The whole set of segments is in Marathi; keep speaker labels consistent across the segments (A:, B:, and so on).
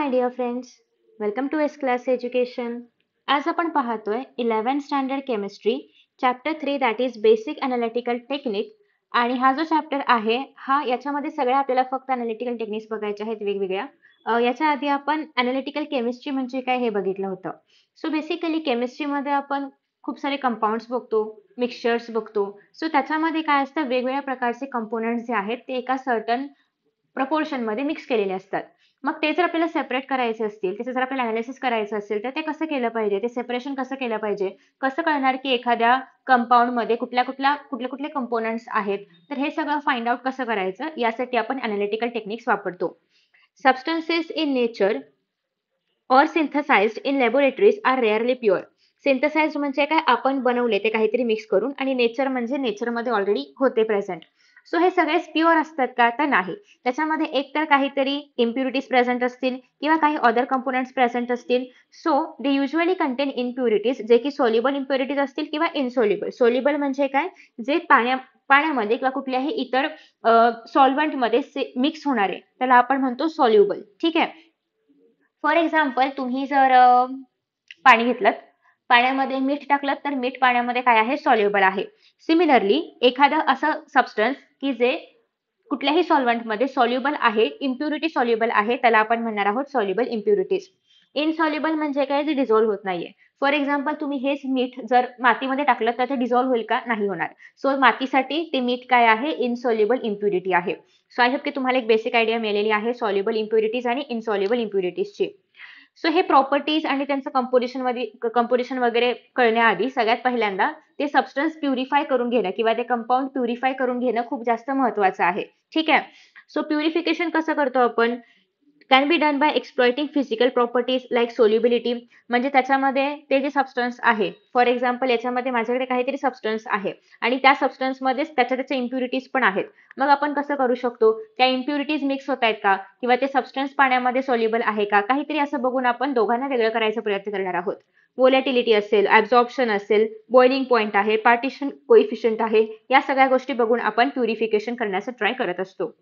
A: My dear friends, welcome to S class education. आज आपण पाहतोय 11th standard chemistry chapter 3 that is basic analytical technique. आणि हा जो चॅप्टर आहे याच्यामध्ये सगळ्या आपल्याला फक्त अनालिटिकल टेक्निक्स बघायच्या आहेत वेगवेगळ्या. याच्या आधी आपण अनालिटिकल केमिस्ट्री म्हणजे काय हे बघितलं होतं. सो बेसिकली केमिस्ट्रीमध्ये आपण खूप सारे कंपाऊंड्स बघतो, मिक्सचर्स बघतो. सो त्याच्यामध्ये काय असतं, वेगवेगळ्या प्रकारचे कंपोनंट्स जे आहेत ते एका सर्टन प्रपोर्शनमध्ये मिक्स केलेले असतात. मग ते जर आपल्याला सेपरेट करायचे असतील, त्याचं जर आपल्याला अनालिसिस करायचं असेल, तर ते कसं केलं पाहिजे, ते सेपरेशन कसं केलं पाहिजे, कसं कळणार की एखाद्या कंपाऊंडमध्ये कुठले कंपोनंट्स आहेत, तर हे सगळं फाइंड आउट कसं करायचं, यासाठी आपण अनालिटिकल टेक्निक्स वापरतो. सबस्टन्सेस इन नेचर और synthesized in laboratories are rarely pure. Synthesized म्हणजे काय, आपण बनवले ते काहीतरी मिक्स करून, आणि नेचर म्हणजे नेचरमध्ये ऑलरेडी होते प्रेझेंट. सो हे सगळेच प्युअर असतात का, तर नाही. त्याच्यामध्ये एक तर काहीतरी इम्प्युरिटीज प्रेझेंट असतील किंवा काही अदर कंपोनंट्स प्रेझेंट असतील. सो दे युजली कंटेन इम्प्युरिटीज, जे की सोल्युबल इम्प्युरिटीज असतील किंवा इनसोल्युबल. सोल्युबल म्हणजे काय, जे पाण्यामध्ये किंवा कुठल्याही इतर सॉल्व्हंटमध्ये मिक्स होणारे, त्याला आपण म्हणतो सोल्युबल. ठीक आहे. फॉर एक्झाम्पल, तुम्ही जर पाणी घेतलं, पाण्यामध्ये मीठ टाकलं, तर मीठ पाण्यामध्ये काय आहे, सॉल्युबल आहे. सिमिलरली एखादं असं सबस्टन्स की जे कुठल्याही सॉल्व्हंटमध्ये सॉल्युबल आहे, इम्प्युरिटी सॉल्युबल आहे, त्याला आपण म्हणणार आहोत सॉल्युबल इम्प्युरिटीज. इनसॉल्युबल म्हणजे काय, जे डिझॉल्व्ह होत नाहीये. फॉर एक्झाम्पल, तुम्ही हेच मीठ जर मातीमध्ये टाकलं तर ते डिझॉल्व्ह होईल का, नाही होणार. सो मातीसाठी ते मीठ काय आहे, इनसॉल्युबल इम्प्युरिटी आहे. सो आय होप की तुम्हाला एक बेसिक आयडिया मिळालेली आहे सॉल्युबल इम्प्युरिटीज आणि इनसॉल्युबल इम्प्युरिटीजची. सो हे प्रॉपर्टीज आणि त्यांचं कंपोजिशन वगैरे कळण्याआधी सगळ्यात पहिल्यांदा ते सबस्टन्स प्युरिफाय करून घेणं किंवा ते कंपाऊंड प्युरिफाय करून घेणं खूप जास्त महत्वाचं आहे. ठीक आहे. सो प्युरिफिकेशन कसं करतो आपण, can be done by exploiting physical properties like solubility. म्हणजे त्याच्यामध्ये ते जे सबस्टन्स आहे, फॉर एक्झाम्पल याच्यामध्ये माझ्याकडे काहीतरी सबस्टन्स आहे आणि त्या सबस्टन्समध्येच त्याच्या इम्प्युरिटीज पण आहेत. मग आपण कसं करू शकतो, त्या इम्प्युरिटीज मिक्स होत आहेत का, किंवा ते सबस्टन्स पाण्यामध्ये सोल्युबल आहे का, काहीतरी असं बघून आपण दोघांना वेगळं करायचा प्रयत्न करणार आहोत. व्होलॅटिलिटी असेल, ऍब्झॉर्प्शन असेल, बॉइलिंग पॉईंट आहे, पार्टिशन कोइफिशियंट आहे, या सगळ्या गोष्टी बघून आपण प्युरिफिकेशन करण्याचा ट्राय करत असतो.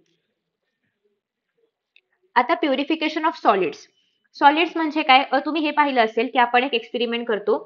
A: आता प्युरिफिकेशन ऑफ सॉलिड्स. सॉलिड्स म्हणजे काय, तुम्ही हे पाहिलं असेल की आपण एक एक्सपेरिमेंट करतो.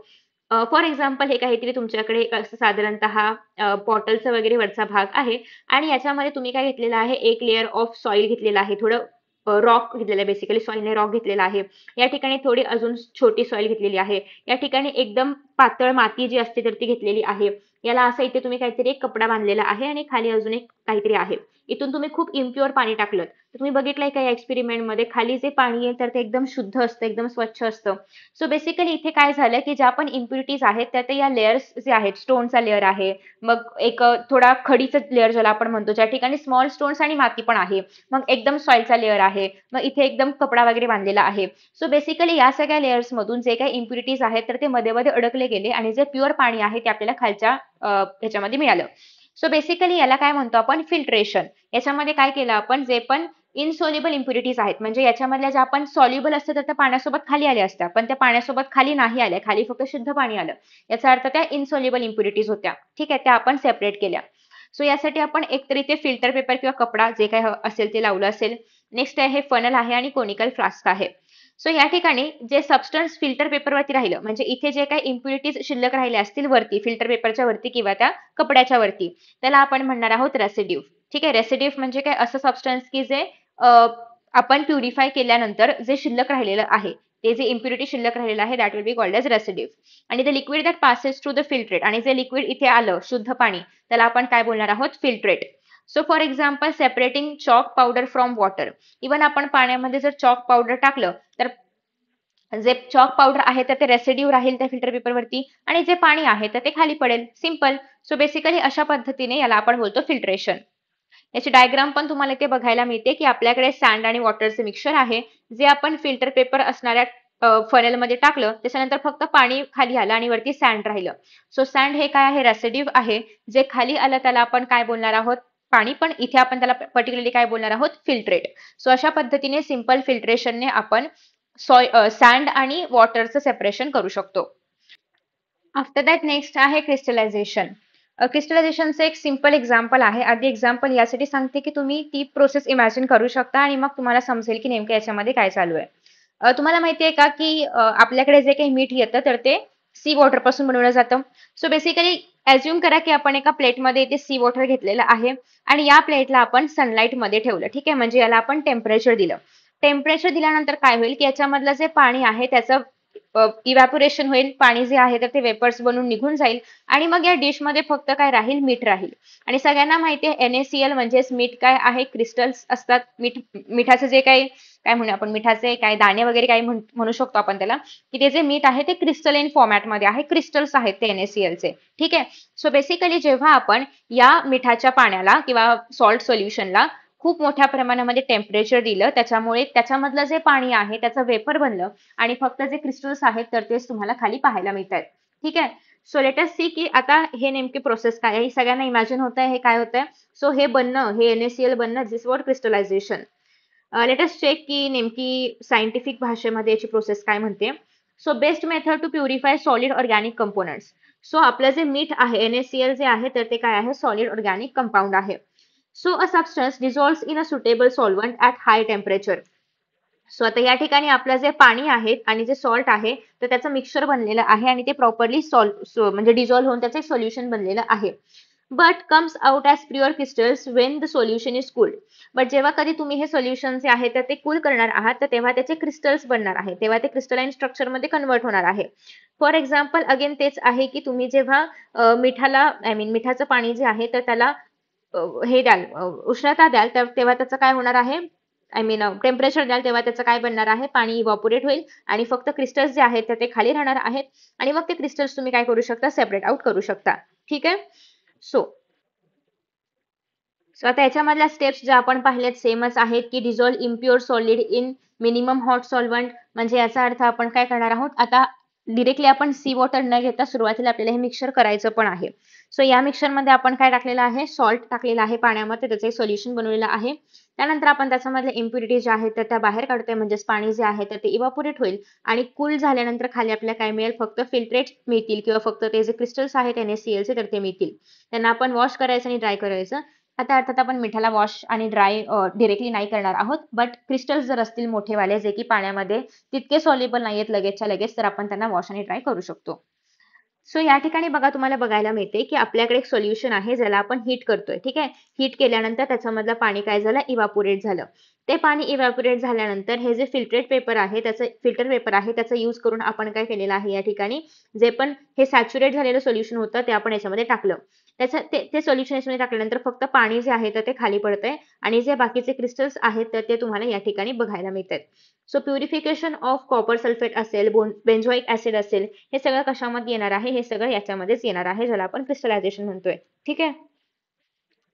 A: फॉर एक्झाम्पल, हे काहीतरी तुमच्याकडे असं साधारणतः बॉटलचा वगैरे वरचा भाग आहे आणि याच्यामध्ये तुम्ही काय घेतलेलं आहे, एक लेअर ऑफ सॉइल घेतलेलं आहे, थोडं रॉक घेतलेलं आहे, बेसिकली सॉइलने रॉक घेतलेला आहे. या ठिकाणी थोडी अजून छोटी सॉइल घेतलेली आहे. या ठिकाणी एकदम पातळ माती जी असते तर ती घेतलेली आहे. याला असं इथे तुम्ही काहीतरी एक कपडा बांधलेला आहे आणि खाली अजून एक काहीतरी आहे. इथून तुम्ही खूप इम्प्युअर पाणी टाकलं, तर तुम्ही बघितलंय का या एक्सपेरिमेंटमध्ये खाली जे पाणी आहे तर ते एकदम शुद्ध असतं, एकदम स्वच्छ असतं. सो बेसिकली इथे काय झालं की ज्या पण इम्प्युरिटीज आहेत त्या या लेयर्स जे आहेत, स्टोनचा लेअर आहे, मग एक थोडा खडीचा लेअर ज्याला आपण म्हणतो, ज्या ठिकाणी स्मॉल स्टोन्स आणि माती पण आहे, मग एकदम सॉइलचा लेअर आहे, मग इथे एकदम कपडा वगैरे बांधलेला आहे. सो बेसिकली या सगळ्या लेयर्स मधून जे काही इम्प्युरिटीज आहेत तर ते मध्ये मध्ये अडकले गेले आणि जे प्युअर पाणी आहे ते आपल्याला खालच्या ह्याच्यामध्ये मिळालं. सो बेसिकली याला काय म्हणतो आपण, फिल्ट्रेशन. याच्यामध्ये काय केलं आपण, जे पण इनसोल्युबल इम्प्युरिटीज आहेत, म्हणजे याच्यामधल्या ज्या आपण सॉल्युबल असतात तर त्या पाण्यासोबत खाली आल्या असत्या, पण त्या पाण्यासोबत खाली नाही आल्या, खाली फक्त शुद्ध पाणी आलं, याचा अर्थ त्या इनसोल्युबल इम्प्युरिटीज होत्या. ठीक आहे, त्या आपण सेपरेट केल्या. सो यासाठी आपण एकतरी ते फिल्टर पेपर किंवा कपडा जे काही असेल ते लावलं असेल. नेक्स्ट आहे फनल आहे आणि कोनिकल फ्लास्क आहे. सो या ठिकाणी जे सबस्टन्स फिल्टर पेपरवरती राहिलं, म्हणजे इथे जे काही इम्प्युरिटीज शिल्लक राहिले असतील वरती, फिल्टर पेपरच्या वरती किंवा त्या कपड्याच्या वरती, त्याला आपण म्हणणार आहोत रेसिड्यू. ठीक आहे. रेसिड्यू म्हणजे काय, असं सबस्टन्स की जे आपण प्युरिफाय केल्यानंतर जे शिल्लक राहिलेलं आहे, ते जे इम्प्युरिटी शिल्लक राहिलेलं आहे, that will be called as residue. आणि the liquid that passes through the filtrate, आणि जे लिक्विड इथे आलं शुद्ध पाणी, त्याला आपण काय बोलणार आहोत, filtrate. So for example, separating chalk powder from water. Even आपण पाण्यामध्ये जर चॉक पावडर टाकलं तर जे चॉक पावडर आहे तर ते रेसिड्यू राहील त्या फिल्टर पेपरवरती, आणि जे पाणी आहे तर ते खाली पडेल. सिंपल. सो बेसिकली अशा पद्धतीने याला आपण बोलतो फिल्ट्रेशन. याची डायग्राम पण तुम्हाला इथे बघायला मिळते की आपल्याकडे सँड आणि वॉटरचे मिक्सचर आहे, जे आपण फिल्टर पेपर असणाऱ्या फनेलमध्ये टाकलं, त्याच्यानंतर फक्त पाणी खाली आलं आणि वरती सँड राहिलं. सो सँड हे काय आहे, रेसिड्यू आहे. जे खाली आलं त्याला आपण काय बोलणार आहोत, पाणी, पण इथे आपण त्याला पर्टिक्युलरली काय बोलणार आहोत, फिल्ट्रेट. सो अशा पद्धतीने सिंपल फिल्ट्रेशनने आपण सँड आणि वॉटरचं सेपरेशन करू शकतो. आफ्टर दॅट नेक्स्ट आहे क्रिस्टलायझेशन. क्रिस्टलायझेशनचं एक सिंपल एक्झाम्पल आहे. आधी एक्झाम्पल यासाठी सांगते की तुम्ही ती प्रोसेस इमॅजिन करू शकता आणि मग तुम्हाला समजेल की नेमकं याच्यामध्ये काय चालू आहे. तुम्हाला माहिती आहे का, की आपल्याकडे जे काही मीठ येतं तर ते सी वॉटर पासून बनवलं जातं. सो बेसिकली अझ्युम करा, की आपण एका प्लेटमध्ये ते सी वॉटर घेतलेलं आहे आणि या प्लेटला आपण सनलाईटमध्ये ठेवलं. ठीक आहे. म्हणजे याला आपण टेम्परेचर दिलं. टेम्परेचर दिल्यानंतर काय होईल, की याच्यामधलं जे पाणी आहे त्याचं इव्हॅपोरेशन होईल. पाणी जे आहे तर ते वेपर्स बनून निघून जाईल आणि मग या डिशमध्ये फक्त काय राहील, मीठ राहील. आणि सगळ्यांना माहिती आहे NaCl म्हणजेच मीठ काय आहे, क्रिस्टल्स असतात. मिठाचं जे काही काय म्हणू आपण, मिठाचे काय दाणे वगैरे काय म्हणू शकतो आपण त्याला, की ते जे मीठ आहे ते क्रिस्टलाइन फॉर्मॅटमध्ये आहे. क्रिस्टल्स आहेत ते NaCl चे. ठीक आहे. सो बेसिकली जेव्हा आपण या मिठाच्या पाण्याला किंवा सॉल्ट सोल्युशनला खूप मोठ्या प्रमाणामध्ये टेम्परेचर दिलं, त्याच्यामुळे त्याच्यामधलं जे पाणी आहे त्याचं वेपर बनलं आणि फक्त जे क्रिस्टल्स आहेत तर तेच तुम्हाला खाली पाहायला मिळत आहेत. ठीक आहे. सो लेट अस सी की आता हे नेमकी प्रोसेस काय आहे, हे सगळ्यांना इमॅजिन होत आहे हे काय होतंय. सो हे बनणं, हे NaCl बनणं, this what crystallization. Let us check की नेमकी सायंटिफिक भाषेमध्ये याची प्रोसेस काय म्हणते. So best method to purify solid organic components. So आपलं जे मीठ आहे NaCl जे आहे तर ते काय आहे, सॉलिड ऑर्गॅनिक कंपाऊंड आहे. So a substance dissolves in a suitable solvent at high temperature. So आता या ठिकाणी आपलं जे पाणी आहे आणि जे सॉल्ट आहे तर त्याचं मिक्सचर बनलेलं आहे आणि ते प्रॉपरली म्हणजे डिझॉल्व्ह होऊन त्याचं सोल्युशन बनलेलं आहे. But comes out as pure crystals Wien the solution is cooled. But जेव्हा कधी तुम्ही हे सोल्युशन जे आहे तर ते कूल करणार आहात तर तेव्हा त्याचे क्रिस्टल्स बनणार आहे, तेव्हा ते क्रिस्टलाइन स्ट्रक्चरमध्ये कन्वर्ट होणार आहे. फॉर एक्झाम्पल अगेन तेच आहे की तुम्ही जेव्हा मिठाला मिठाचं पाणी जे आहे तर त्याला हे द्याल, उष्णता द्याल तर तेव्हा त्याचं काय होणार आहे, टेम्परेचर द्याल तेव्हा त्याचं काय बनणार आहे, पाणी इव्हॅपोरेट होईल आणि फक्त क्रिस्टल्स जे आहेत तर ते खाली राहणार आहेत आणि मग ते क्रिस्टल्स तुम्ही काय करू शकता, सेपरेट आउट करू शकता. ठीक आहे. सो सो आता याच्यामधल्या स्टेप्स ज्या आपण पाहिल्यात सेमच आहेत, की dissolve impure solid in minimum hot solvent. म्हणजे याचा अर्थ आपण काय करणार आहोत, आता डिरेक्टली आपण सी वॉटर न घेता सुरुवातीला आपल्याला हे मिक्सचर करायचं पण आहे. सो या मिक्सचरमध्ये आपण काय टाकलेलं आहे, सॉल्ट टाकलेला आहे पाण्यामध्ये, त्याचं सोल्युशन बनवलेलं आहे. त्यानंतर आपण त्याच्यामधल्या इम्प्युरिटी ज्या आहेत तर त्या बाहेर काढतोय, म्हणजेच पाणी जे आहे तर ते इव्हॅपोरेट होईल आणि कूल झाल्यानंतर खाली आपल्याला काय मिळेल, फक्त फिल्ट्रेट मिळतील किंवा फक्त ते जे क्रिस्टल्स आहेत NaCl चे तर ते मिळतील. त्यांना आपण वॉश करायचं आणि ड्राय करायचं. आता अर्थात आपण मिठाला वॉश आणि ड्राय डिरेक्टली नाही करणार आहोत. बट क्रिस्टल्स जर असतील मोठेवाले जे की पाण्यामध्ये तितके सॉल्युबल नाहीयेत लगेचच्या लगेच, तर आपण त्यांना वॉश आणि ड्राय करू शकतो. सो या ठिकाणी बघा तुम्हाला बघायला मिळते, की आपल्याकडे एक सोल्युशन आहे ज्याला आपण हीट करतोय. ठीक आहे. हीट केल्यानंतर त्याच्यामधलं पाणी काय झालं, इव्हॅपोरेट झालं. ते पाणी इव्हॅपोरेट झाल्यानंतर हे जे फिल्टरेट पेपर आहे, त्याचं फिल्टर पेपर आहे त्याचा यूज करून आपण काय केलेलं आहे, या ठिकाणी जे पण हे सॅच्युरेट झालेलं सोल्युशन होतं ते आपण याच्यामध्ये टाकलं. त्याचं ते सोल्युशन याच्यामध्ये टाकल्यानंतर फक्त पाणी जे आहे तर ते खाली पडतंय आणि जे बाकीचे क्रिस्टल्स आहेत तर ते तुम्हाला या ठिकाणी बघायला मिळतात. So purification of copper sulphate असेल, बेन्झोइक ऍसिड असेल, हे सगळं कशामध्ये येणार आहे, हे सगळं याच्यामध्येच येणार आहे, ज्याला आपण क्रिस्टलायझेशन म्हणतोय. ठीक आहे.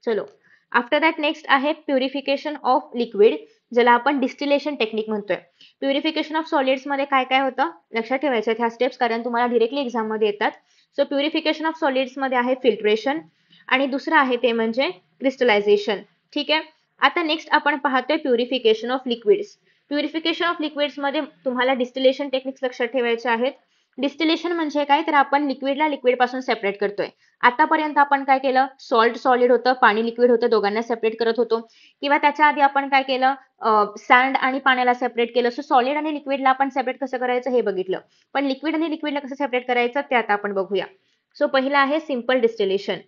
A: चलो, आफ्टर दॅट नेक्स्ट आहे प्युरिफिकेशन ऑफ लिक्विड, ज्याला आपण डिस्टिलेशन टेक्निक म्हणतोय. प्युरिफिकेशन ऑफ सॉलिड्स मध्ये काय काय होतं लक्षात ठेवायचं ह्या स्टेप्स, कारण तुम्हाला डिरेक्टली एक्झाम मध्ये येतात. सो प्युरिफिकेशन ऑफ सॉलिड्स मध्ये आहे फिल्ट्रेशन आणि दुसरं आहे ते म्हणजे क्रिस्टलायझेशन. ठीक आहे. आता नेक्स्ट आपण पाहतोय purification of liquids. Purification of liquids मध्ये तुम्हाला डिस्टिलेशन टेक्निक्स लक्षात ठेवायचे आहेत. डिस्टिलेशन म्हणजे काय, तर आपण लिक्विडला लिक्विड पासून सेपरेट करतोय. आतापर्यंत आपण काय केलं, सॉल्ट सॉलिड होतं, पाणी लिक्विड होतं, दोघांना सेपरेट करत होतो. किंवा त्याच्या आधी आपण काय केलं, सँड आणि पाण्याला सेपरेट केलं. सो सॉलिड आणि लिक्विडला आपण सेपरेट कसं करायचं हे बघितलं. पण लिक्विड आणि लिक्विडला कसं सेपरेट करायचं ते आता आपण बघूया. सो पहिलं आहे simple distillation.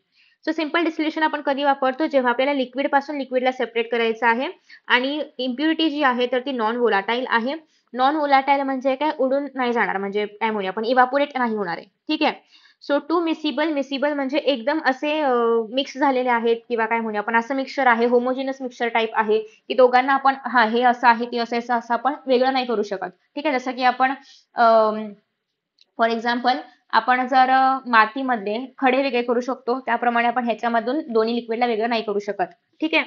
A: So simple distillation आपण कधी वापरतो, जेव्हा आपल्याला लिक्विड पासून लिक्विडला सेपरेट करायचं आहे आणि इम्प्युरिटी जी आहे तर ती नॉन व्होलाटाईल आहे. नॉन व्होलाटाईल म्हणजे काय, उडून नाही जाणार, म्हणजे काय म्हणूया आपण, इव्हॅपोरेट नाही होणार आहे. ठीक आहे. सो टू मिसिबल, मिसिबल म्हणजे एकदम असे मिक्स झालेले आहेत किंवा काय म्हणूया आपण, असं मिक्सचर आहे, होमोजिनस मिक्सचर टाईप आहे की दोघांना आपण हा हे असं आहे ते असं असं आपण वेगळं नाही करू शकत. ठीक आहे. जसं की आपण फॉर एक्झाम्पल आपण जर मातीमध्ये खडे वेगळे करू शकतो, त्याप्रमाणे आपण ह्याच्यामधून दोन्ही लिक्विडला वेगळं नाही करू शकत. ठीक आहे.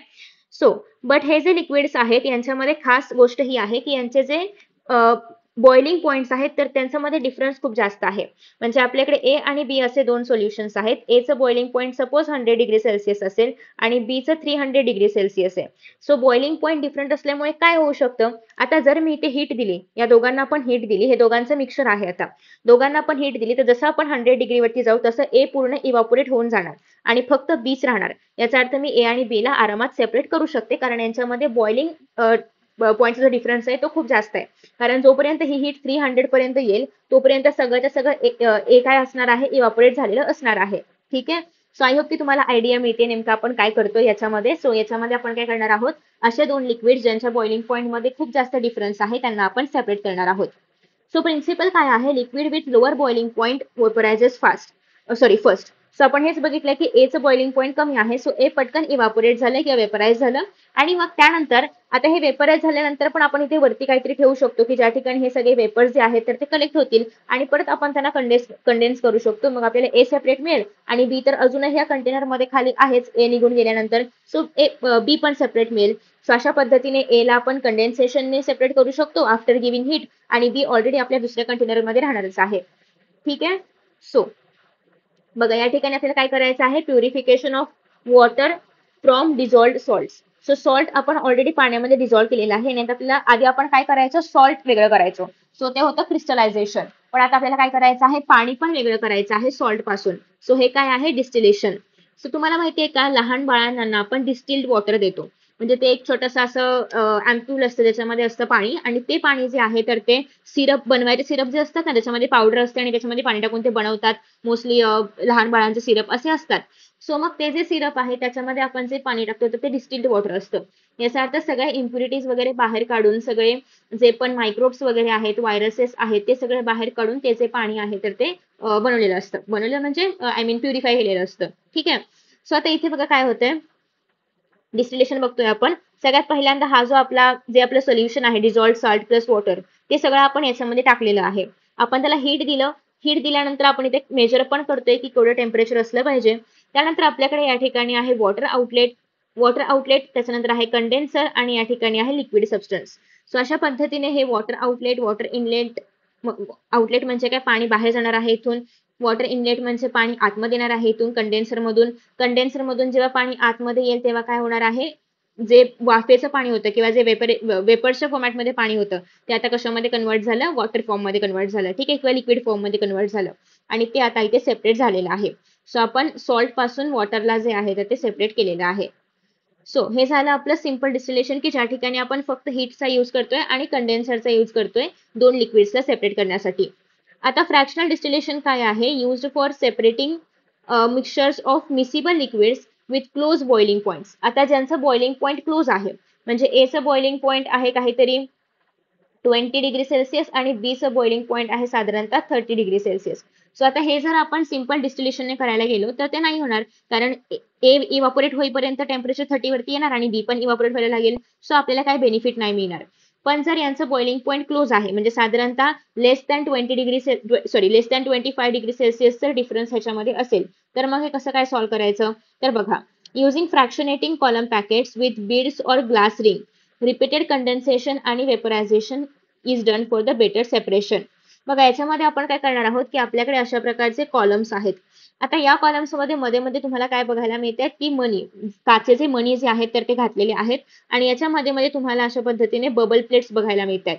A: सो बट हे जे लिक्विड्स आहेत यांच्यामध्ये खास गोष्ट ही आहे की यांचे जे बॉइलिंग पॉइंट्स आहेत तर त्यांच्यामध्ये डिफरन्स खूप जास्त आहे. म्हणजे आपल्याकडे ए आणि बी असे दोन सोल्युशन्स आहेत. ए चं बॉइलिंग पॉइंट सपोज 100°C असेल आणि बी चं 300°C आहे. सो बॉइलिंग पॉइंट डिफरंट असल्यामुळे काय होऊ शकतं, आता जर मी इथे हीट दिली, या दोघांना पण हीट दिली, हे दोघांचं मिक्सचर आहे, आता दोघांना पण हीट दिली तर जसं आपण 100° वरती जाऊ तसं ए पूर्ण इव्हॅपोरेट होऊन जाणार आणि फक्त बीच राहणार. याचा अर्थ मी ए आणि बी ला आरामात सेपरेट करू शकते, कारण यांच्यामध्ये बॉइलिंग पॉईंटचा जो डिफरन्स आहे तो खूप जास्त आहे. कारण जोपर्यंत ही हीट 300 पर्यंत येईल तोपर्यंत सगळंच्या सगळं ए काय असणार आहे, इव्हापोरेट झालेलं असणार आहे. ठीक आहे. सो आय होप की तुम्हाला आयडिया मिळते नेमकं आपण काय करतो याच्यामध्ये. सो याच्यामध्ये आपण काय करणार आहोत, असे दोन लिक्विड ज्यांच्या बॉइलिंग पॉईंट मध्ये खूप जास्त डिफरन्स आहे त्यांना आपण सेपरेट करणार आहोत. सो प्रिन्सिपल काय आहे, liquid with lower boiling point vaporizes first. So आपण हेच बघितलं की ए चं बॉइलिंग पॉईंट कमी आहे, सो ए पटकन इव्हापोरेट झालं किंवा वेपराइज झालं. आणि मग त्यानंतर आता हे वेपराइज झाल्यानंतर पण आपण इथे वरती काहीतरी ठेवू शकतो की ज्या ठिकाणी हे सगळे वेपर्स जे आहेत तर ते कलेक्ट होतील आणि परत आपण त्यांना कंडेन्स करू शकतो. मग आपल्याला ए सेपरेट मिळेल आणि बी तर अजूनही या कंटेनर मध्ये खाली आहेच ए निघून गेल्यानंतर. सो बी पण सेपरेट मिळेल. सो अशा पद्धतीने ए ला आपण कंडेन्सेशनने सेपरेट करू शकतो आफ्टर गिव्हिंग हीट, आणि बी ऑलरेडी आपल्या दुसऱ्या कंटेनर मध्ये राहणारच आहे. ठीक आहे. सो बघा या ठिकाणी आपल्याला काय करायचं आहे, purification of water from dissolved salt. So salt आपण ऑलरेडी पाण्यामध्ये डिझॉल्व्ह केलेला आहे आणि आपल्याला आधी आपण काय करायचं, सॉल्ट वेगळं करायचं. सो ते होतं क्रिस्टलायझेशन. पण आता आपल्याला काय करायचं आहे, पाणी पण वेगळं करायचं आहे सॉल्ट पासून. सो हे काय आहे, डिस्टिलेशन. सो तुम्हाला माहिती आहे का, लहान बाळांना आपण डिस्टिल्ड वॉटर देतो. म्हणजे ते एक छोटंसं असं अँप्यूल असतं त्याच्यामध्ये असतं पाणी, आणि ते पाणी जे आहे तर ते सिरप बनवायचे, सिरप जे असतात ना त्याच्यामध्ये पावडर असते आणि त्याच्यामध्ये पाणी टाकून ते बनवतात. मोस्टली लहान बाळांचे सिरप असे असतात. सो मग ते जे सिरप आहे त्याच्यामध्ये आपण जे पाणी टाकतो तर ते डिस्टिल्ड वॉटर असतं. याचा अर्थ सगळ्या इम्प्युरिटीज वगैरे बाहेर काढून, सगळे जे पण मायक्रोब्स वगैरे आहेत, व्हायरसेस आहेत, ते सगळे बाहेर काढून ते जे पाणी आहे तर ते बनवलेलं असतं. बनवलेलं म्हणजे आय मीन प्युरिफाय केलेलं असतं. ठीक आहे. सो आता इथे बघा काय होतंय, डिस्टिलेशन बघतोय आपण. सगळ्यात पहिल्यांदा हा जो आपलं सोल्युशन आहे डिझॉल्ड सॉल्ट प्लस वॉटर, ते सगळं आपण याच्यामध्ये टाकलेलं आहे. आपण त्याला हीट दिलं. हीट दिल्यानंतर आपण इथे मेजर पण करतोय की केवढं टेम्परेचर असलं पाहिजे. त्यानंतर आपल्याकडे या ठिकाणी आहे वॉटर आउटलेट त्याच्यानंतर आहे कंडेन्सर आणि या ठिकाणी आहे लिक्विड सबस्टन्स. सो अशा पद्धतीने हे water outlet, water inlet, outlet म्हणजे काय, पाणी बाहेर जाणार आहे इथून. वॉटर इनलेट म्हणजे पाणी आतमध्ये येणार आहे इथून कंडेन्सर मधून जेव्हा पाणी आतमध्ये येईल तेव्हा काय होणार आहे, जे वाफेचं पाणी होतं किंवा जे वेपर्सच्या फॉर्मॅटमध्ये पाणी होतं ते आता कशामध्ये कन्वर्ट झालं, वॉटर फॉर्म मध्ये कन्वर्ट झालं. ठीक आहे, किंवा लिक्विड फॉर्म मध्ये कन्वर्ट झालं आणि ते आता इथे सेपरेट झालेलं आहे. सो आपण सॉल्ट पासून वॉटरला जे आहे तर ते सेपरेट केलेलं आहे. सो हे झालं आपलं सिंपल डिस्टिलेशन की ज्या ठिकाणी आपण फक्त हीटचा यूज करतोय आणि कंडेन्सरचा यूज करतोय दोन लिक्विड्सला सेपरेट करण्यासाठी. आता फ्रॅक्शनल डिस्टिलेशन काय आहे, used for separating mixtures of miscible liquids with close boiling points. आता ज्यांचं बॉइलिंग पॉइंट क्लोज आहे, म्हणजे एचं बॉइलिंग पॉइंट आहे काहीतरी 20 डिग्री सेल्सिअस आणि बी चं बॉइलिंग पॉइंट आहे साधारणतः 30 डिग्री सेल्सिअस. सो आता हे जर आपण सिंपल डिस्टिलेशनने करायला गेलो तर ते नाही होणार, कारण ए इव्हापोरेट होईपर्यंत टेम्परेचर 30 वरती येणार आणि बी पण इव्हापोरेट व्हायला लागेल. सो आपल्याला काय बेनिफिट नाही मिळणार. पण जर यांचं बॉइलिंग पॉईंट क्लोज आहे, म्हणजे साधारणतः लेस दॅन 25 डिग्री सेल्सिअस जर डिफरन्स ह्याच्यामध्ये असेल, तर मग हे कसं काय सॉल्व्ह करायचं, तर बघा, using fractionating column packets with beads or glass ring, repeated condensation आणि vaporization is done for the better separation. बघा याच्यामध्ये आपण काय करणार आहोत की आपल्याकडे अशा प्रकारचे कॉलम्स आहेत. आता या कॉलम्स मध्ये मध्ये मध्ये तुम्हाला काय बघायला मिळतात की मनी, काचेचे मनी जे आहेत तर ते घातलेले आहेत आणि याच्या मध्ये मध्ये तुम्हाला अशा पद्धतीने बबल प्लेट्स बघायला मिळतात.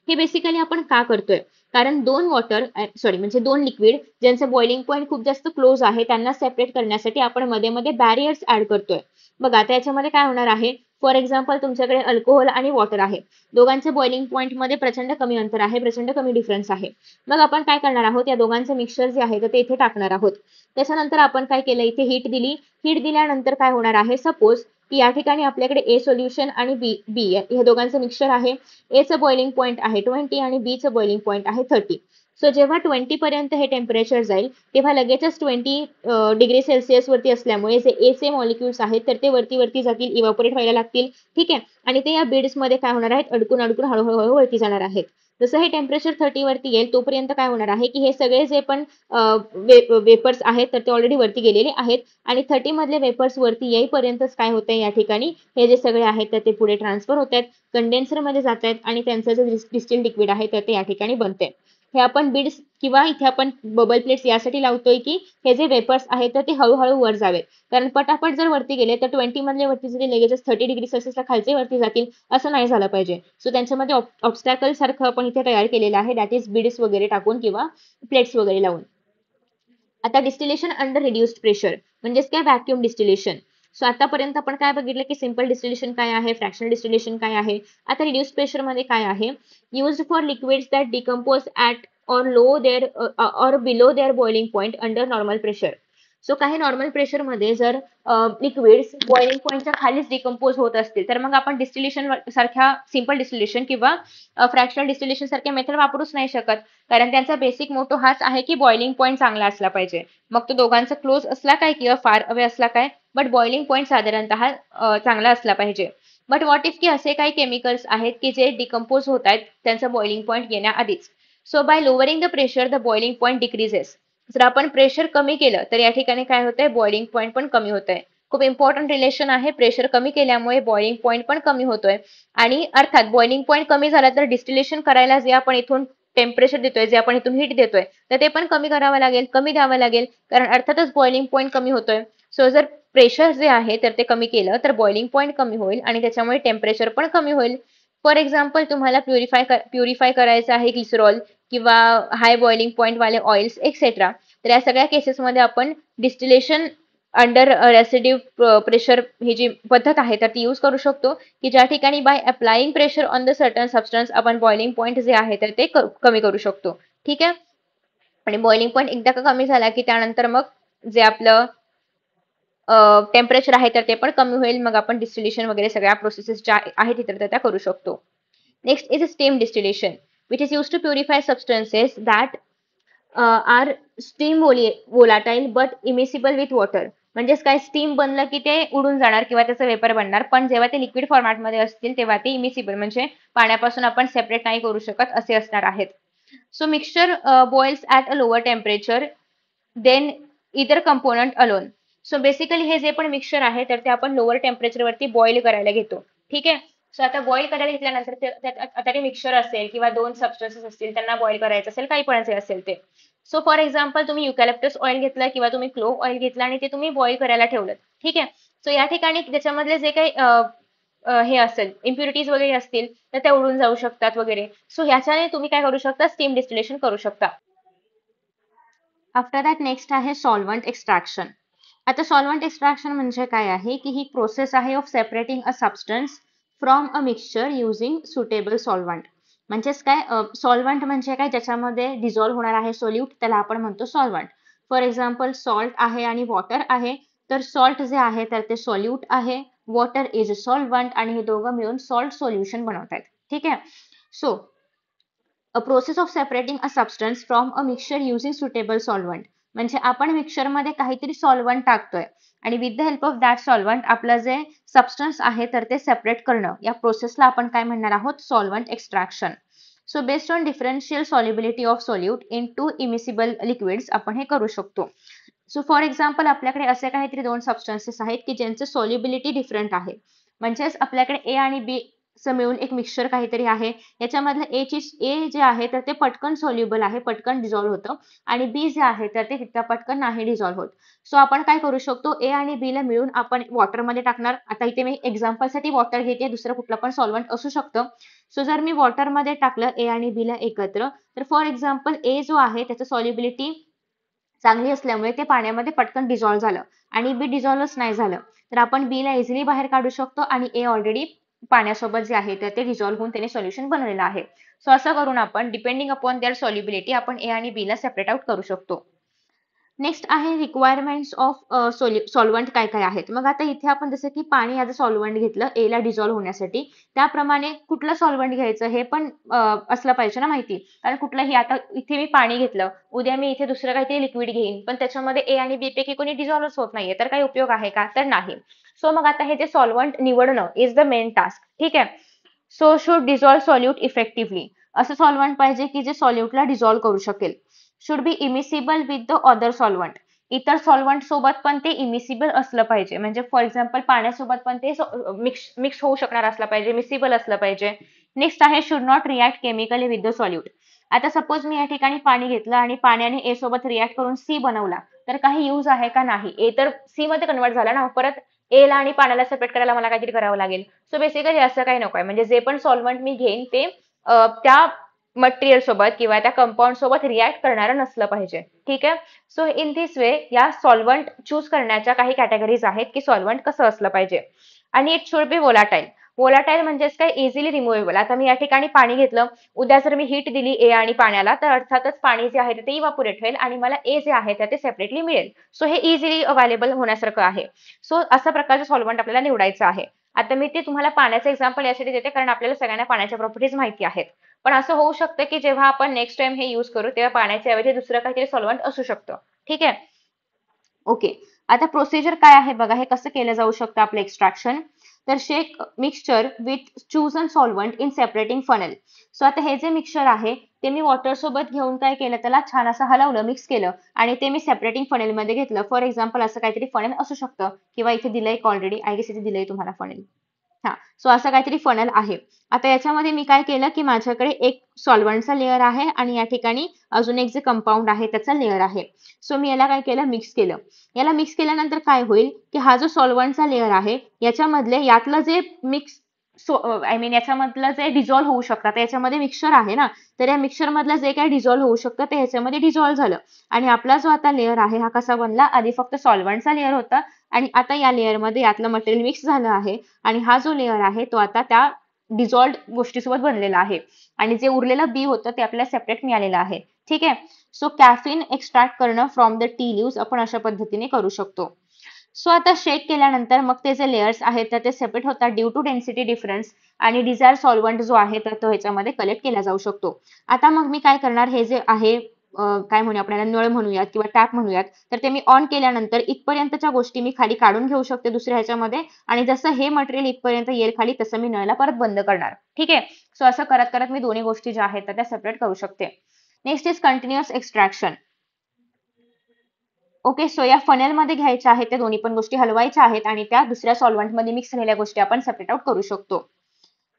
A: हे बेसिकली आपण का करतोय, कारण म्हणजे दोन लिक्विड ज्यांचं बॉइलिंग पॉईंट खूप जास्त क्लोज आहे त्यांना सेपरेट करण्यासाठी आपण मध्ये मध्ये बॅरियर्स ऍड करतोय. बघा आता याच्यामध्ये काय होणार आहे, फॉर एक्झाम्पल तुमच्याकडे अल्कोहोल आणि वॉटर आहे, दोघांचे बॉइलिंग पॉईंट मध्ये प्रचंड कमी अंतर आहे, प्रचंड कमी डिफरन्स आहे. मग आपण काय करणार आहोत, या दोघांचे मिक्सचर जे आहे ते इथे टाकणार आहोत. त्याच्यानंतर आपण काय केलं, इथे हीट दिली. हीट दिल्यानंतर काय होणार आहे, सपोज की या ठिकाणी आपल्याकडे ए सोल्युशन आणि बी हे दोघांचं मिक्सचर आहे. ए चं बॉइलिंग पॉईंट आहे 20 आणि बी चं बॉइलिंग पॉईंट आहे 30. सो जेव्हा 20 पर्यंत हे टेम्परेचर जाईल तेव्हा लगेचच 20 डिग्री सेल्सिअस वरती असल्यामुळे जे ए चे मॉलिक्युल्स आहेत तर ते वरती वरती जातील, इव्हापोरेट व्हायला लागतील. ठीक आहे, आणि ते या बीड्स मध्ये काय होणार आहेत, अडकून अडकून हळूहळू वरती जाणार आहेत. जसं हे टेम्परेचर 30 वरती येईल तोपर्यंत काय होणार आहे की हे सगळे जे पण वेपर्स आहेत तर ते ऑलरेडी वरती गेलेले आहेत आणि 30 मधले वेपर्स वरती येईपर्यंतच काय होतंय, या ठिकाणी हे जे सगळे आहेत तर ते पुढे ट्रान्सफर होत आहेत, कंडेन्सर मध्ये जात आहेत आणि त्यांचं जे डिस्टिल्ड लिक्विड आहे तर ते या ठिकाणी बनते. हे आपण बीड्स किंवा इथे आपण बबल प्लेट्स यासाठी लावतोय की हे जे वेपर्स आहेत तर ते हळूहळू वर जावेत. कारण पटापट जर वरती गेले तर 20 मधले वरती जरी लगेचच 30 डिग्री सेल्सिअसला खालचे वरती जातील, असं नाही झालं पाहिजे. सो त्यांच्यामध्ये ऑब्स्टॅकल सारखं आपण इथे तयार केलेलं आहे, दॅट इज बीड्स वगैरे टाकून किंवा प्लेट्स वगैरे लावून. आता डिस्टिलेशन अंडर रिड्युस्ड प्रेशर म्हणजेच काय, व्हॅक्यूम डिस्टिलेशन. सो आतापर्यंत आपण काय बघितलं की सिंपल डिस्टिलेशन काय आहे, फ्रॅक्शनल डिस्टिलेशन काय आहे. आता रिड्यूस प्रेशर मध्ये काय आहे, used for liquids that decompose at or low their or below their boiling point under normal pressure. So काही नॉर्मल प्रेशर मध्ये जर लिक्विड्स बॉइलिंग पॉईंटच्या खालीच डिकम्पोज होत असतील तर मग आपण डिस्टिलेशन सारख्या सिंपल डिस्टिलेशन किंवा फ्रॅक्शनल डिस्टिलेशन सारख्या मेथड वापरूच नाही शकत, कारण त्यांचा बेसिक मोटो हाच आहे की बॉइलिंग पॉईंट चांगला असला पाहिजे. मग तो दोघांचा क्लोज असला काय किंवा फार अवे असला काय, बट बॉइलिंग पॉईंट साधारणतः चांगला असला पाहिजे. बट व्हॉट इफ की असे काही केमिकल्स आहेत की जे डिकम्पोज होत आहेत त्यांचा बॉइलिंग पॉईंट येण्याआधीच. So by lowering the pressure the boiling point decreases. जर आपण प्रेशर कमी केलं तर या ठिकाणी काय होतंय, बॉइलिंग पॉईंट पण कमी होत आहे. खूप इम्पॉर्टंट रिलेशन आहे, प्रेशर कमी केल्यामुळे बॉइलिंग पॉईंट पण कमी होतोय. आणि अर्थात बॉइलिंग पॉईंट कमी झाला तर डिस्टिलेशन करायला जे आपण इथून टेम्परेचर देतोय, जे आपण इथून हीट देतोय, तर ते पण कमी करावं लागेल, कमी द्यावं लागेल, कारण अर्थातच बॉइलिंग पॉईंट कमी होतोय. सो जर प्रेशर जे आहे तर ते कमी केलं तर बॉइलिंग पॉईंट कमी होईल आणि त्याच्यामुळे टेम्परेचर पण कमी होईल. फॉर एक्झाम्पल तुम्हाला प्युरिफाय करायचं आहे ग्लिसरॉल किंवा हाय बॉइलिंग पॉईंट वाले ऑइल्स एक्सेट्रा, तर या सगळ्या केसेसमध्ये आपण डिस्टिलेशन अंडर रेसिड्यू प्रेशर ही जी पद्धत आहे तर ती यूज करू शकतो, की ज्या ठिकाणी by applying pressure on the certain substance आपण बॉइलिंग पॉईंट जे आहे तर ते कमी करू शकतो. ठीक आहे. आणि बॉइलिंग पॉईंट एकदा का कमी झाला की त्यानंतर मग जे आपलं टेम्परेचर आहे तर ते पण कमी होईल, मग आपण डिस्टिलेशन वगैरे सगळ्या प्रोसेसेस ज्या आहेत तिथे त्या करू शकतो. Next is steam distillation which is use to purify substances that are steam volatile but immiscible with water. म्हणजेच काय, स्टीम बनलं की ते उडून जाणार किंवा त्याचं वेपर बनणार, पण जेव्हा ते लिक्विड फॉर्मॅटमध्ये असतील तेव्हा ते इमिसिबल म्हणजे पाण्यापासून आपण सेपरेट नाही करू शकत असे असणार आहेत. So mixture boils at a lower temperature then इतर कंपोनंट अलोन. सो बेसिकली हे जे पण मिक्सचर आहे तर ते आपण लोअर टेम्परेचरवरती बॉईल करायला घेतो. ठीक आहे. सो आता बॉईल करायला घेतल्यानंतर आता ते मिक्सचर असेल किंवा दोन सबस्टन्सेस असतील त्यांना बॉईल करायचं असेल, काही पण असेल ते. सो फॉर एक्झाम्पल तुम्ही युकॅलिप्टस ऑइल घेतलं किंवा तुम्ही क्लोव्ह ऑइल घेतला आणि ते तुम्ही बॉईल करायला ठेवलं. ठीक आहे. सो या ठिकाणी त्याच्यामधले जे काही हे असेल इम्प्युरिटीज वगैरे असतील तर त्या उडून जाऊ शकतात वगैरे. सो ह्याच्याने तुम्ही काय करू शकता, स्टीम डिस्टिलेशन करू शकता. आफ्टर दॅट नेक्स्ट आहे सॉल्व्हंट एक्स्ट्रॅक्शन. आता सॉल्व्हंट एक्स्ट्रॅक्शन म्हणजे काय आहे की ही प्रोसेस आहे of separating a substance from a mixture using suitable solvent. म्हणजेच काय, सॉल्व्हंट म्हणजे काय, ज्याच्यामध्ये डिझॉल्व्ह होणार आहे सोल्यूट त्याला आपण म्हणतो सॉल्व्हंट. फॉर एक्झाम्पल सॉल्ट आहे आणि वॉटर आहे, तर सॉल्ट जे आहे तर ते सॉल्यूट आहे, वॉटर इज सॉल्व्हंट आणि हे दोघं मिळून सॉल्ट सोल्युशन बनवतात. ठीक आहे. So a process of separating a substance from a mixture using suitable solvent. म्हणजे आपण मिक्सचरमध्ये काहीतरी सॉल्व्हंट टाकतोय आणि with the help of that solvent आपलं जे सबस्टन्स आहे तर ते सेपरेट करणं, या प्रोसेसला आपण काय म्हणणार आहोत, solvent extraction. So based on differential solubility of solute in to immiscible liquids आपण हे करू शकतो. सो फॉर एक्झाम्पल आपल्याकडे असे काहीतरी दोन सबस्टन्सेस आहेत की ज्यांचे सॉल्युबिलिटी डिफरंट आहे. म्हणजेच आपल्याकडे ए आणि बी मिळून एक मिक्सचर काहीतरी आहे. याच्यामधलं ए जे आहे तर ते पटकन सॉल्युबल आहे, पटकन डिझॉल्व्ह होतं, आणि बी जे आहे तर ते तितक्या पटकन नाही डिझॉल्व्ह होत. सो आपण काय करू शकतो, ए आणि बी ला मिळून आपण वॉटरमध्ये टाकणार. आता इथे मी एक्झाम्पलसाठी वॉटर घेते, दुसरं कुठलं पण सॉल्व्हंट असू शकतं. सो जर मी वॉटरमध्ये टाकलं ए आणि बी ला एकत्र, तर फॉर एक्झाम्पल ए जो आहे त्याचं सॉल्युबिलिटी चांगली असल्यामुळे ते पाण्यामध्ये पटकन डिझॉल्व्ह झालं आणि बी डिझॉल्व्हच नाही झालं, तर आपण बी ला इझिली बाहेर काढू शकतो आणि ए ऑलरेडी पाण्यासोबत जे आहे तर ते डिझॉल्व्ह होऊन त्याने सोल्युशन बनवलेलं आहे. सो असं करून आपण डिपेंडिंग अपॉन देअर सॉल्युबिलिटी आपण ए आणि बी ला सेपरेट आउट करू शकतो. नेक्स्ट आहे रिक्वायरमेंट्स ऑफ सॉल्व्हंट काय काय आहेत. मग आता इथे आपण जसं की पाणी ॲज अ सॉल्व्हंट घेतलं ए ला डिझॉल्व्ह होण्यासाठी, त्याप्रमाणे कुठलं सॉल्व्हंट घ्यायचं हे पण असलं पाहिजे ना माहिती. कारण कुठलंही, आता इथे मी पाणी घेतलं, उद्या मी इथे दुसरं काहीतरी लिक्विड घेईन पण त्याच्यामध्ये ए आणि बी पैकी कोणी डिझॉल्व्हच होत नाहीये, तर काही उपयोग आहे का, तर नाही. सो मग आता हे जे सॉल्व्हंट निवडणं इज द मेन टास्क. ठीक आहे. So should dissolve solute effectively. असं सॉल्व्हंट पाहिजे की जे सॉल्यूटला डिझॉल्व्ह करू शकेल. Should be immiscible with the other solvent. इतर सॉल्व्हंट सोबत पण ते इमिसिबल असलं पाहिजे. म्हणजे फॉर एक्झाम्पल पाण्यासोबत पण ते मिक्स होऊ शकणार असलं पाहिजे, मिसिबल असलं पाहिजे. नेक्स्ट आहे should not react chemically with the solute. आता सपोज मी या ठिकाणी पाणी घेतलं आणि पाण्याने ए सोबत रिॲक्ट करून सी बनवला, तर काही यूज आहे का, नाही. ए तर सी मध्ये कन्वर्ट झाला ना, परत ए ला आणि पाण्याला सेपरेट करायला मला काहीतरी करावं लागेल. सो बेसिकली असं काही नको आहे. म्हणजे जे पण सॉल्व्हंट मी घेईन ते त्या मटेरियल सोबत किंवा त्या कंपाऊंड सोबत रिॲक्ट करणारं नसलं पाहिजे. ठीक आहे. सो इन धिस वे या सॉल्व्हंट चूज करण्याच्या काही कॅटेगरीज आहेत की सॉल्व्हंट कसं असलं पाहिजे. आणि it should be volatile. Volatile म्हणजेच काय, इझिली रिमुव्हेबल. आता मी या ठिकाणी पाणी घेतलं, उद्या जर मी हीट दिली ए आणि पाण्याला, तर अर्थातच पाणी जे आहे ते इव्हापोरेट होईल आणि मला ए जे आहे ते सेपरेटली मिळेल. सो हे इझिली अवेलेबल होण्यासारखं आहे. सो अशा प्रकारचं सॉल्व्हंट आपल्याला निवडायचं आहे. आता मी ते तुम्हाला पाण्याचं एक्झाम्पल यासाठी देते कारण आपल्याला सगळ्यांना पाण्याच्या प्रॉपर्टीज माहिती आहेत. पण असं होऊ शकतं की जेव्हा आपण नेक्स्ट टाइम हे युज करू तेव्हा पाण्याच्या ऐवजी दुसरं काहीतरी सॉल्व्हंट असू शकतं. ठीक आहे. ओके. आता प्रोसिजर काय आहे बघा, हे कसं केलं जाऊ शकतं आपलं एक्स्ट्रॅक्शन. तर shake mixture with chosen solvent in separating funnel. So आता हे जे मिक्सचर आहे ते मी वॉटर सोबत घेऊन काय केलं, त्याला छान असं हलवलं, मिक्स केलं आणि ते मी सेपरेटिंग फनेलमध्ये घेतलं. फॉर एक्झाम्पल असं काहीतरी फनेल असू शकतं किंवा इथे दिलंय ऑलरेडी, आय गेस इथे दिलंय तुम्हाला फनेल. हा, सो असं काहीतरी फनेल आहे. आता याच्यामध्ये मी काय केलं की माझ्याकडे एक सॉल्व्हंटचा लेअर आहे आणि या ठिकाणी अजून एक जे कंपाऊंड आहे त्याचा लेअर आहे. सो मी याला काय केलं, मिक्स केलं. याला मिक्स केल्यानंतर काय होईल की हा जो सॉल्व्हंटचा लेअर आहे याच्यामधले यातलं जे मिक्स आय मीन याच्यामधलं जे डिझॉल्व्ह होऊ शकतात, याच्यामध्ये मिक्सचर आहे ना, तर या मिक्सचर मधलं जे काही डिझॉल्व्ह होऊ शकतं ते ह्याच्यामध्ये डिझॉल्व्ह झालं. आणि आपला जो आता लेअर आहे हा कसा बनला, आधी फक्त सॉल्व्हंटचा लेअर होता आणि आता या लेअरमध्ये यातलं मटेरियल मिक्स झालं आहे आणि हा जो लेअर आहे तो आता त्या डिझॉल्व्ड गोष्टीसोबत बनलेला आहे आणि जे उरलेलं बी होतं ते आपल्याला सेपरेट मिळालेलं आहे. ठीक आहे. सो कॅफिन एक्स्ट्रॅक्ट करणं फ्रॉम द टी लिव्स आपण अशा पद्धतीने करू शकतो. सो आता शेक केल्यानंतर मग ते जे लेयर्स आहेत तर ते सेपरेट होतात ड्यू टू डेन्सिटी डिफरन्स आणि डिझायर सॉल्व्हंट जो आहे तर तो ह्याच्यामध्ये कलेक्ट केला जाऊ शकतो. आता मग मी काय करणार, हे जे आहे काय म्हणूया आपल्याला, नळ म्हणूयात किंवा टॅप म्हणूयात, तर ते मी ऑन केल्यानंतर इथपर्यंतच्या गोष्टी मी खाली काढून घेऊ शकते दुसऱ्या ह्याच्यामध्ये आणि जसं हे मटेरियल इथपर्यंत येईल खाली तसं मी नळला परत बंद करणार. ठीक आहे. सो असं करत करत मी दोन्ही गोष्टी ज्या आहेत त्या सेपरेट करू शकते. Next is continuous extraction. Okay. So या फनेलमध्ये घ्यायच्या आहेत त्या दोन्ही पण गोष्टी हलवायच्या आहेत आणि त्या दुसऱ्या सॉल्व्हंटमध्ये मिक्स झालेल्या गोष्टी आपण सेपरेट आउट करू शकतो.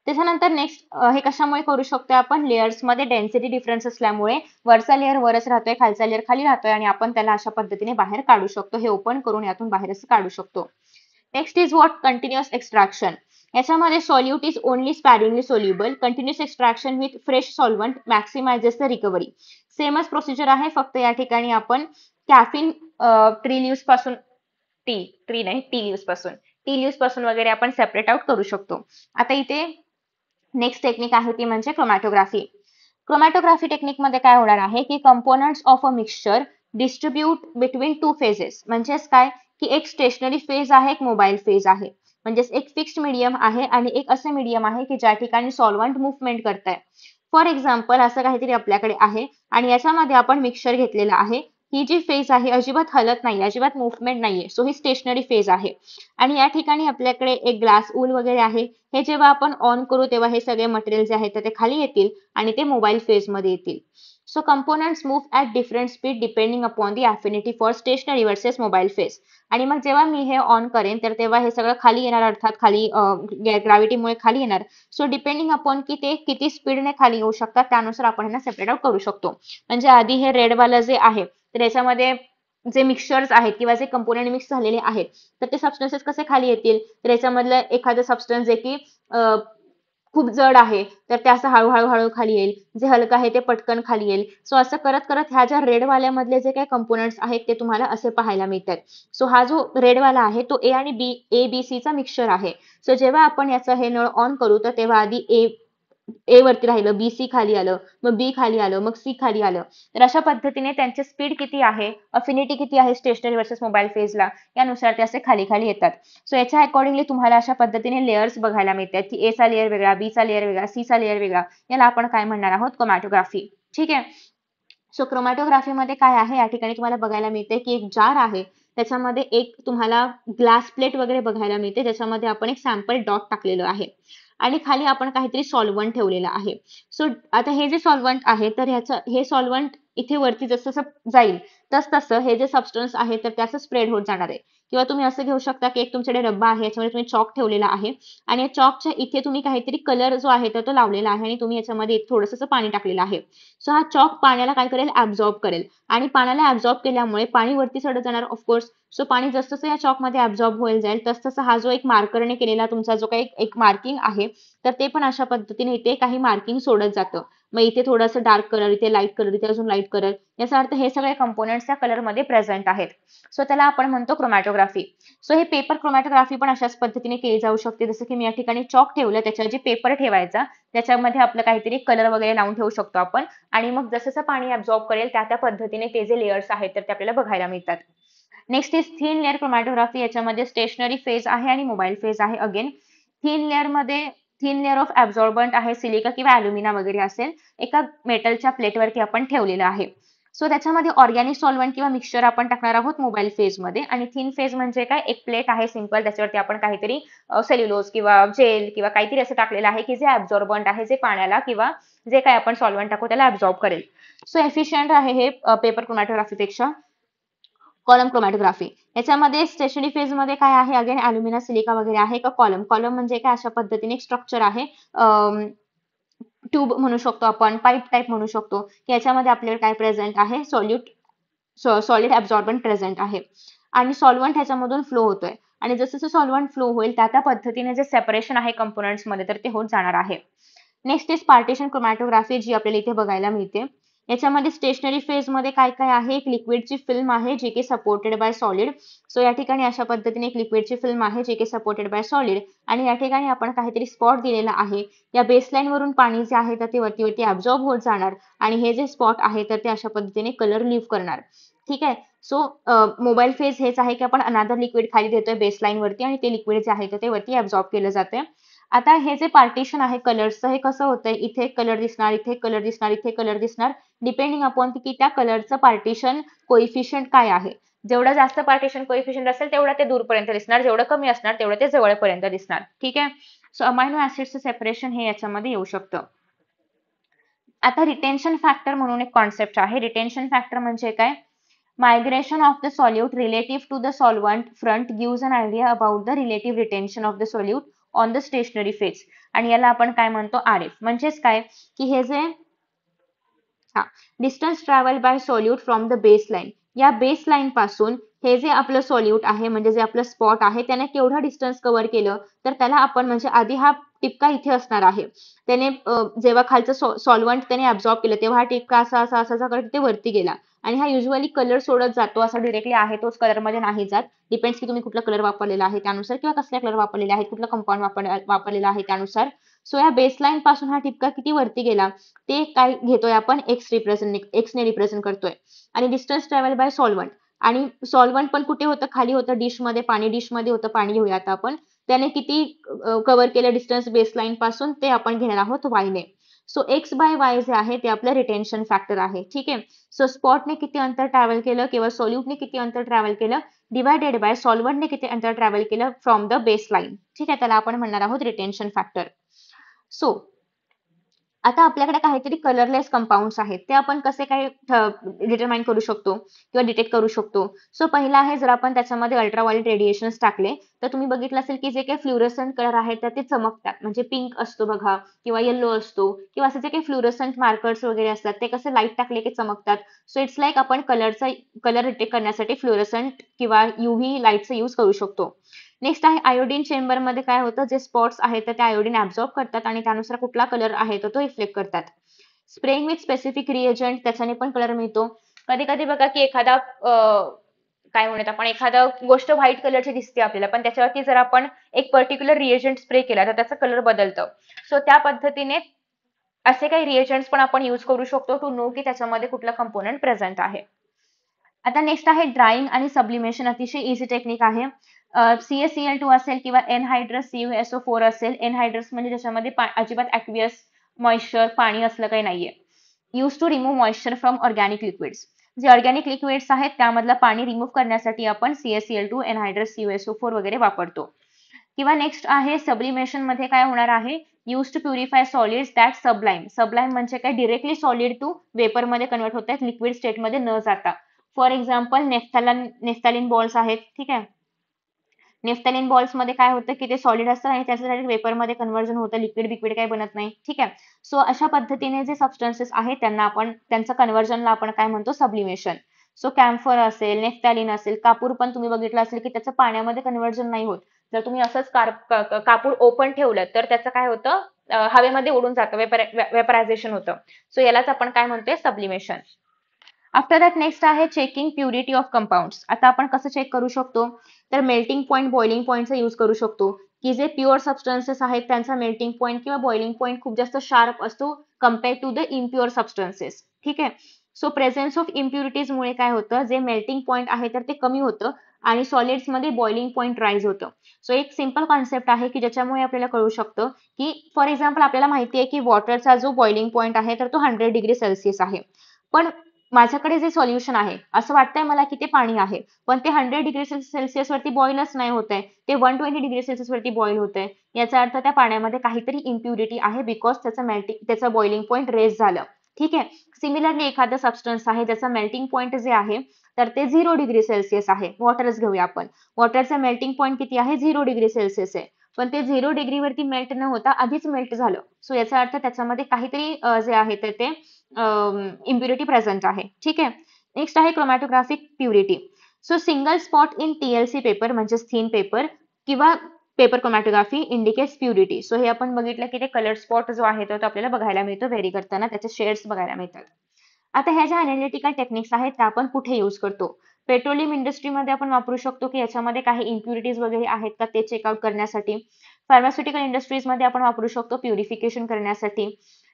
A: त्याच्यानंतर नेक्स्ट हे कशामुळे करू शकतो आपण, लेयर्समध्ये डेन्सिटी डिफरन्स असल्यामुळे वरचा लेअर वरच राहतोय, खालचा लेअर खाली राहतोय आणि आपण त्याला अशा पद्धतीने बाहेर काढू शकतो. हे ओपन करून यातून बाहेर असं काढू शकतो. Next is what, continuous extraction. याच्यामध्ये solute is only sparingly soluble. Continuous extraction with fresh solvent maximizes the recovery. सेमच प्रोसिजर आहे, फक्त या ठिकाणी आपण कॅफिन ट्री लिव्स पासून, ट्री नाही, टी लिव्स पासून वगैरे आपण सेपरेट आउट करू शकतो. आता इथे नेक्स्ट टेक्निक आहे ती म्हणजे क्रोमॅटोग्राफी. क्रोमॅटोग्राफी टेक्निकमध्ये काय होणार आहे की components of a mixture distribute between two phases. म्हणजेच काय की एक स्टेशनरी फेज आहे, एक मोबाईल फेज आहे. म्हणजेच एक फिक्स्ड मीडियम आहे आणि एक असं मीडियम आहे की ज्या ठिकाणी सॉल्व्हंट मुव्हमेंट करताय. फॉर एक्झाम्पल असं काहीतरी आपल्याकडे आहे आणि याच्यामध्ये आपण मिक्सचर घेतलेला आहे. ही जी फेज आहे अजिबात हलत नाही, अजिबात मुव्हमेंट नाहीये. सो ही स्टेशनरी फेज आहे आणि या ठिकाणी आपल्याकडे एक ग्लास वूल वगैरे आहे. हे जेव्हा आपण ऑन करू तेव्हा हे सगळे मटेरियल जे आहेत ते खाली येतील आणि ते मोबाईल फेज मध्ये येतील. So components move at different speed depending upon the affinity for stationary versus mobile phase. आणि मग जेव्हा मी हे ऑन करेन तर तेव्हा हे सगळं खाली येणार, अर्थात खाली ग्रॅव्हिटीमुळे खाली येणार. सो डिपेंडिंग अपॉन की ते किती स्पीडने खाली येऊ शकतात त्यानुसार आपण यांना सेपरेट आउट करू शकतो. म्हणजे आधी हे रेडवालं जे आहे तर याच्यामध्ये जे मिक्सचर्स आहेत किंवा जे कंपोनंट मिक्स झालेले आहेत तर ते सबस्टन्सेस कसे खाली येतील, तर याच्यामधलं एखादं सबस्टन्स जे की खूप जड आहे तर ते असं हळूहळू हळू खाली येईल, जे हलकं आहे ते पटकन खाली येईल. सो असं करत करत ह्या ज्या रेडवाल्यामधले जे काही कंपोनंट्स आहेत ते तुम्हाला असे पाहायला मिळतात. सो हा जो रेडवाला आहे तो ए आणि बी, ए बी सी चा मिक्सचर आहे. सो जेव्हा आपण याचं हे नळ ऑन करू तर तेव्हा आधी ए वरती राहिलं, बी सी खाली आलं, मग बी खाली आलं, मग सी खाली आलं. तर अशा पद्धतीने त्यांची स्पीड किती आहे, अफिनिटी किती आहे स्टेशनरी वर्सेस मोबाईल फेजला, यानुसार ते असे खाली खाली येतात. सो याच्या अकॉर्डिंगली तुम्हाला अशा पद्धतीने लेयर्स बघायला मिळतात की ए चा लेअर वेगळा, बी चा लेअर वेगळा, सी चा लेअर वेगळा. याला आपण काय म्हणणार आहोत, क्रोमॅटोग्राफी. ठीक आहे. सो क्रोमॅटोग्राफीमध्ये काय आहे, या ठिकाणी तुम्हाला बघायला मिळते की एक जार आहे, त्याच्यामध्ये एक तुम्हाला ग्लास प्लेट वगैरे बघायला मिळते, ज्याच्यामध्ये आपण एक सॅम्पल डॉट टाकलेलं आहे आणि खाली आपण काहीतरी सॉल्व्हंट ठेवलेलं आहे. सो आता हे जे सॉल्व्हंट आहे तर ह्याचं हे सॉल्व्हंट इथे वरती जसं जसं जाईल तसं हे जे सबस्टन्स आहे तर त्याचं स्प्रेड होत जाणार आहे. किंवा तुम्ही असं घेऊ शकता की एक तुमच्याकडे डब्बा आहे, याच्यामध्ये तुम्ही चॉक ठेवलेला आहे आणि या चॉकच्या इथे तुम्ही काहीतरी कलर जो आहे तर तो लावलेला आहे आणि तुम्ही याच्यामध्ये थोडंसं पाणी टाकलेलं आहे. सो हा चॉक पाण्याला काय करेल, ऍब्झॉर्ब करेल आणि पाण्याला ऍब्झॉर्ब केल्यामुळे पाणी वरती चढत जाणार ऑफकोर्स. सो पाणी जसं या चॉकमध्ये ऍब्झॉर्ब होईल जाईल तसं हा जो एक मार्करने केलेला तुमचा जो काही एक मार्किंग आहे तर ते पण अशा पद्धतीने इथे काही मार्किंग सोडत जातं मग इथे थोडंसं डार्क कलर, इथे लाईट कलर, इथे अजून लाईट कलर, याचा अर्थ हे सगळे कंपोनेंट्स त्या कलरमध्ये प्रेझेंट आहेत. सो त्याला आपण म्हणतो क्रोमॅटोग्राफी. सो हे पेपर क्रोमॅटोग्राफी पण अशाच पद्धतीने केली जाऊ शकते. जसं की मी या ठिकाणी चॉक ठेवलं, त्याच्यावर जे पेपर ठेवायचा, त्याच्यामध्ये आपलं काहीतरी कलर वगैरे लावून ठेवू शकतो आपण आणि मग जसं पाणी ऍब्झॉर्ब करेल त्या पद्धतीने ते जे लेयर्स आहेत तर ते आपल्याला बघायला मिळतात. Next is thin layer chromatography. याच्यामध्ये स्टेशनरी फेज आहे आणि मोबाईल फेज आहे. अगेन थिन लेअर मध्ये थिन लेअर ऑफ ऍब्झॉर्बंट आहे, सिलिका किंवा अल्युमिना वगैरे असेल, एका मेटलच्या प्लेटवरती आपण ठेवलेलं आहे. सो त्याच्यामध्ये ऑर्गॅनिक सॉल्व्हंट किंवा मिक्सचर आपण टाकणार आहोत मोबाईल फेज मध्ये. आणि थिन फेज म्हणजे काय, एक प्लेट आहे सिंपल, त्याच्यावरती आपण काहीतरी सेल्युलोज किंवा जेल किंवा काहीतरी असं टाकलेलं आहे की जे ऍब्झॉर्बंट आहे, जे पाण्याला किंवा जे काय आपण सॉल्व्हंट टाकू त्याला ऍब्झॉर्ब करेल. सो एफिशियंट आहे हे पेपर क्रोमॅटोग्राफीपेक्षा. कॉलम क्रोमॅटोग्राफी, याच्यामध्ये स्टेशनरी फेज मध्ये काय आहे, अगेन अल्युमिना, सिलिका वगैरे आहे. का कॉलम, कॉलम म्हणजे काय, अशा पद्धतीने एक स्ट्रक्चर आहे, ट्यूब म्हणू शकतो आपण, पाईप टाईप म्हणू शकतो, की याच्यामध्ये आपल्याकडे काय प्रेझेंट आहे, सॉलिड ऍब्झॉर्बंट प्रेझेंट आहे आणि सॉल्व्हंट ह्याच्यामधून फ्लो होतोय आणि जसं जसं सॉल्व्हंट फ्लो होईल त्या पद्धतीने जे सेपरेशन आहे कंपोनंट्स मध्ये तर ते होत जाणार आहे. नेक्स्ट इज पार्टिशन क्रोमॅटोग्राफी, जी आपल्याला इथे बघायला मिळते. याच्यामध्ये स्टेशनरी फेज मध्ये काय काय आहे, एक लिक्विडची फिल्म आहे जी की सपोर्टेड बाय सॉलिड. सो या ठिकाणी अशा पद्धतीने एक लिक्विडची फिल्म आहे जी की सपोर्टेड बाय सॉलिड आणि या ठिकाणी आपण काहीतरी स्पॉट दिलेला आहे. या बेसलाईन वरून पाणी जे आहे तर ते वरती वरती ऍब्झॉर्ब होत जाणार आणि हे जे स्पॉट आहे तर ते अशा पद्धतीने कलर लिव्ह करणार. ठीक आहे. सो मोबाईल फेज हेच आहे की आपण अनादर लिक्विड खाली देतोय बेसलाईन वरती आणि ते लिक्विड जे आहे तर ते वरती ऍब्झॉर्ब केलं जाते. आता हे जे पार्टिशन आहे कलर्सचं, हे कसं होतंय, इथे कलर दिसणार, इथे कलर दिसणार, इथे कलर दिसणार, डिपेंडिंग अपॉन की त्या कलरचं पार्टिशन कोइफिशियंट काय आहे. जेवढं जास्त पार्टिशन कोइफिशियंट असेल तेवढं ते दूरपर्यंत दिसणार, जेवढं कमी असणार तेवढं ते जवळपर्यंत दिसणार. ठीक आहे. सो अमायनो ऍसिडचं सेपरेशन हे याच्यामध्ये येऊ शकतं. आता रिटेन्शन फॅक्टर म्हणून एक कॉन्सेप्ट आहे. रिटेन्शन फॅक्टर म्हणजे काय, migration of the solute relative to the solvent front gives an idea about the relative retention of the solute on the stationary phase. आणि याला आपण काय म्हणतो, RF. म्हणजेच काय की हे जे distance travel by solute from the baseline, या बेसलाईन पासून हे जे आपलं सॉल्यूट आहे म्हणजे जे आपलं स्पॉट आहे त्याने केवढं डिस्टन्स कव्हर केलं तर त्याला आपण, म्हणजे आधी हा टिपका इथे असणार आहे, त्याने जेव्हा खालचं सॉल्व्हंट त्याने ऍब्झॉर्ब केलं तेव्हा हा टिपका असा असा असा करत ते वरती गेला आणि हा युजली कलर सोडत जातो, असा डिरेक्टली आहे तोच कलर मध्ये नाही जात. डिपेंड्स की तुम्ही कुठला कलर वापरलेला आहे त्यानुसार किंवा कसला कलर वापरलेला आहे, कुठला कंपाऊंड वापरलेला आहे त्यानुसार. सो या बेसलाईन पासून हा टिपका किती वरती गेला ते काय घेतोय आपण, एक्स ने रिप्रेझेंट करतोय. आणि डिस्टन्स ट्रॅव्हल बाय सॉल्व्हंट, आणि सॉल्व्हंट पण कुठे होतं, खाली होतं डिश मध्ये पाणी, डिश मध्ये होतं पाणी, घेऊया आता आपण, त्याने किती कव्हर केलं डिस्टन्स बेसलाईन पासून ते आपण घेणार आहोत y ने. सो एक्स बाय वाय जे आहे ते आपलं रिटेन्शन फॅक्टर आहे. ठीक आहे. सो स्पॉटने किती अंतर ट्रॅव्हल केलं किंवा सॉल्यूटने किती अंतर ट्रॅव्हल केलं डिवायडेड बाय सॉल्व्हंटने किती अंतर ट्रॅव्हल केलं फ्रॉम द बेसलाईन. ठीक आहे, त्याला आपण म्हणणार आहोत रिटेन्शन फॅक्टर. सो आता आपल्याकडे काहीतरी कलरलेस कंपाऊंड्स आहेत, ते आपण कसे काय डिटरमाइन करू शकतो किंवा डिटेक्ट करू शकतो. सो पहिला आहे, जर आपण त्याच्यामध्ये अल्ट्राव्हायोलेट रेडिएशन्स टाकले तर तुम्ही बघितलं असेल की जे काही फ्लुरोसंट कलर आहेत तर ते चमकतात, म्हणजे पिंक असतो बघा किंवा येल्लो असतो किंवा असे जे काही फ्लुरोसंट मार्कर्स वगैरे असतात ते कसे लाईट टाकले की चमकतात. सो इट्स लाईक आपण कलर डिटेक्ट करण्यासाठी फ्लुरोसंट किंवा UV लाईटचा यूज करू शकतो. नेक्स्ट आहे आयोडीन चेंबर मध्ये काय होतं, जे स्पॉट्स आहेत तर ते आयोडीन ऍब्झॉर्ब करतात आणि त्यानुसार कुठला कलर आहे तर तो रिफ्लेक्ट करतात. स्प्रेइंग विथ स्पेसिफिक रिएजंट, त्याच्याने पण कलर मिळतो. कधी कधी बघा की एखादा काय म्हणत आपण, एखादा गोष्ट व्हाईट कलरची दिसते आपल्याला पण त्याच्यावरती जर आपण एक पर्टिक्युलर रिएजंट स्प्रे केला तर त्याचा कलर बदलतं. सो त्या पद्धतीने असे काही रिएजंट्स पण आपण युज करू शकतो टू नो की त्याच्यामध्ये कुठला कंपोनंट प्रेझेंट आहे. आता नेक्स्ट आहे ड्राइंग आणि सब्लिमेशन, अतिशय इझी टेक्निक आहे. CaCl2 असेल किंवा एनहायड्रस CuSO4 असेल. एनहायड्रस म्हणजे त्याच्यामध्ये अजिबात ॲक्वियस मॉइश्चर पाणी असलं काही नाहीये. Use to remove moisture from organic liquids, जे ऑर्गॅनिक लिक्विड्स आहेत त्यामधलं पाणी रिमूव्ह करण्यासाठी आपण CaCl2 एनहायड्रस CuSO4 वगैरे वापरतो. किंवा नेक्स्ट आहे सब्लिमेशन मध्ये काय होणार आहे, use to purify solids that sublime. Sublime म्हणजे काय, डिरेक्टली सॉलिड टू वेपर मध्ये कन्वर्ट होत आहेत लिक्विड स्टेट मध्ये न जाता. फॉर एक्झाम्पल नेफ्थॅलिन बॉल्स आहेत. ठीक आहे. नेफ्थॅलिन बॉल्स मध्ये काय होतं की ते सॉलिड असतं आणि त्याचं डायरेक्ट वेपर मध्ये कन्वर्जन होतं, लिक्विड बिक्विड काही बनत नाही. ठीक आहे. सो अशा पद्धतीने जे सबस्टन्सेस आहेत त्यांना आपण, त्यांचं कन्वर्जनला आपण काय म्हणतो, सब्लिमेशन. सो कॅम्फर असेल, नेफ्थॅलिन असेल, कापूर पण तुम्ही बघितलं असेल की त्याचं पाण्यामध्ये कन्वर्जन नाही होत. जर तुम्ही असंच कापूर ओपन ठेवलं तर त्याचं काय होतं, हवेमध्ये उडून जातं, वेपरायझेशन होतं. सो यालाच आपण काय म्हणतोय, सब्लिमेशन. आफ्टर दॅट नेक्स्ट आहे चेकिंग प्युरिटी ऑफ कंपाऊंड्स. आता आपण कसं चेक करू शकतो, तर मेल्टिंग पॉईंट, बॉइलिंग पॉईंटचा यूज करू शकतो, की जे प्युअर सबस्टन्सेस आहेत त्यांचा मेल्टिंग पॉईंट किंवा बॉइलिंग पॉईंट खूप जास्त शार्प असतो compare to the impure substances. ठीक आहे. सो प्रेझेन्स ऑफ इम्प्युरिटीज मुळे काय होतं, जे मेल्टिंग पॉईंट आहे तर ते कमी होतं आणि सॉलिड्स मध्ये बॉइलिंग पॉईंट राईज होतं. सो एक सिंपल कॉन्सेप्ट आहे की ज्याच्यामुळे आपल्याला कळू शकतं की फॉर एक्झाम्पल आपल्याला माहिती आहे की वॉटरचा जो बॉइलिंग पॉईंट आहे तर तो 100 डिग्री सेल्सिअस आहे. पण माझ्याकडे जे सोल्युशन आहे, असं वाटतंय मला की ते पाणी आहे, पण ते 100 डिग्री सेल्सिअस वरती बॉईलच नाही होत आहे, ते 120 डिग्री सेल्सिअस वरती बॉईल होत आहे. याचा अर्थ त्या पाण्यामध्ये काहीतरी इम्प्युरिटी आहे, बिकॉज त्याचं बॉइलिंग पॉईंट रेज झालं. ठीक आहे. सिमिलरली एखादं सबस्टन्स आहे ज्याचं मेल्टिंग पॉईंट जे आहे तर ते 0 डिग्री सेल्सिअस आहे. वॉटरच घेऊया आपण. वॉटरचं मेल्टिंग पॉईंट किती आहे, 0 डिग्री सेल्सिअस आहे. पण ते 0 डिग्री वरती मेल्ट न होता आधीच मेल्ट झालं. सो याचा अर्थ त्याच्यामध्ये काहीतरी जे आहे तर ते इम्प्युरिटी प्रेझेंट आहे. ठीक आहे. नेक्स्ट आहे chromatographic purity. So single spot in TLC paper म्हणजे थीन पेपर किंवा paper chromatography indicates purity. So हे आपण बघितलं की ते कलर स्पॉट जो आहे तो आपल्याला बघायला मिळतो व्हेरी करताना, त्याचे शेड्स बघायला मिळतात. आता ह्या ज्या अनालिटिकल टेक्निक्स आहेत त्या आपण कुठे यूज करतो, पेट्रोलियम इंडस्ट्रीमध्ये आपण वापरू शकतो की याच्यामध्ये काही इम्प्युरिटीज वगैरे आहेत का ते चेकआउट करण्यासाठी. फार्मास्युटिकल इंडस्ट्रीजमध्ये आपण वापरू शकतो प्युरिफिकेशन करण्यासाठी.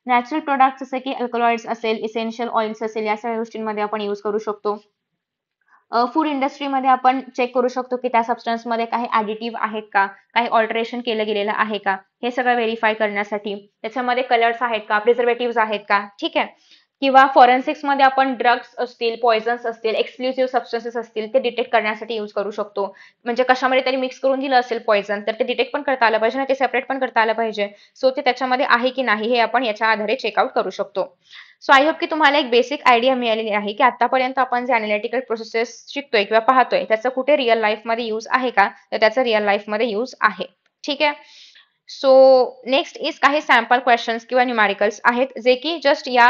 A: नॅचरल प्रोडक्ट्स जसे की अल्कलॉइड्स असेल, इसेन्शियल ऑइल्स असेल, या सगळ्या गोष्टींमध्ये आपण यूज करू शकतो. फूड इंडस्ट्रीमध्ये आपण चेक करू शकतो की त्या सबस्टन्समध्ये काही ॲडिटिव्ह आहेत का, काही ऑल्टरेशन केलं गेलेलं आहे का, हे सगळं व्हेरीफाय करण्यासाठी. त्याच्यामध्ये कलर्स आहेत का, प्रिझर्वेटिव्ह आहेत का. ठीक आहे. किंवा फॉरेन्सिक्समध्ये आपण ड्रग्स असतील, पॉयझन्स असतील, एक्सप्लोसिव्ह सबस्टन्सेस असतील ते डिटेक्ट करण्यासाठी यूज करू शकतो. म्हणजे कशामध्ये तरी मिक्स करून दिलं असेल पॉयझन तर ते डिटेक्ट पण करता आलं पाहिजे ना, ते सेपरेट पण करता आलं पाहिजे. सो ते त्याच्यामध्ये आहे की नाही हे आपण याच्या आधारे चेकआउट करू शकतो. सो आय होप की तुम्हाला एक बेसिक आयडिया मिळालेली आहे की आतापर्यंत आपण जे अनालिटिकल प्रोसेसेस शिकतोय किंवा पाहतोय त्याचा कुठे रिअल लाईफमध्ये यूज आहे का, तर त्याचा रिअल लाईफमध्ये यूज आहे. ठीक आहे. सो नेक्स्ट इज काही सॅम्पल क्वेश्चन्स किंवा न्यूमॅरिकल्स आहेत जे की जस्ट या